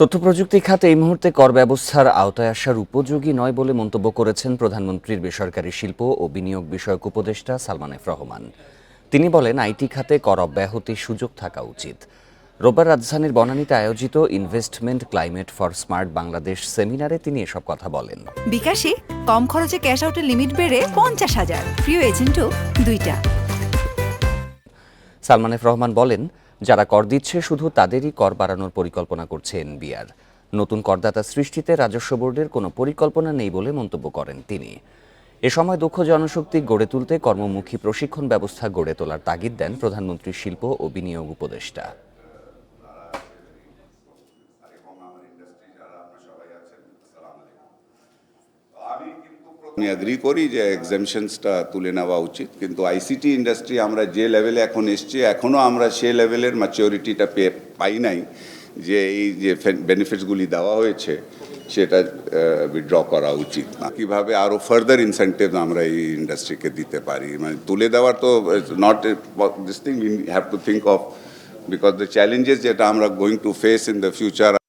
তথ্যপ্রযুক্তি খাতে এই মুহূর্তে কর ব্যবস্থার আওতায় আসার উপযোগী নয় বলে মন্তব্য করেছেন প্রধানমন্ত্রীর বেসরকারি শিল্প ও বিনিয়োগ বিষয়ক উপদেষ্টা সালমান এফ রহমান। তিনি বলেন, আইটি খাতে কর অব্যাহতির সুযোগ থাকা উচিত। রোববার রাজধানীর বনানীতে আয়োজিত investment climate for smart Bangladesh সেমিনারে তিনি এসব কথা বলেন। বিকাশে কম খরচে ক্যাশ আউটের লিমিট বেড়ে 50,000, প্রিয় এজেন্টও 2টা। সালমান এফ রহমান বলেন, যারা কর দিচ্ছে শুধু তাদেরই কর বাড়ানোর পরিকল্পনা করছে এনবিআর। নতুন করদাতা সৃষ্টিতে রাজস্ব বোর্ডের কোনো পরিকল্পনা নেই বলে মন্তব্য করেন তিনি। এ সময় দক্ষ জনশক্তি গড়ে তুলতে কর্মমুখী প্রশিক্ষণ ব্যবস্থা গড়ে তোলার তাগিদ দেন প্রধানমন্ত্রীর শিল্প ও বিনিয়োগ উপদেষ্টা। আমি এগ্রি করি যে এক্সামশনসটা তুলে নেওয়া উচিত, কিন্তু আইসিটি ইন্ডাস্ট্রি আমরা যে লেভেলে এখন এসছি, এখনও আমরা সে লেভেলের ম্যাচিওরিটিটা পাই নাই যে এই যে বেনিফিটসগুলি দেওয়া হয়েছে সেটা উইথড্র করা উচিত না। কীভাবে আরও ফার্দার ইনসেন্টিভ আমরা এই ইন্ডাস্ট্রিকে দিতে পারি, মানে তুলে দেওয়ার তো not this thing we have to think of, because the challenges যেটা আমরা going to face in the future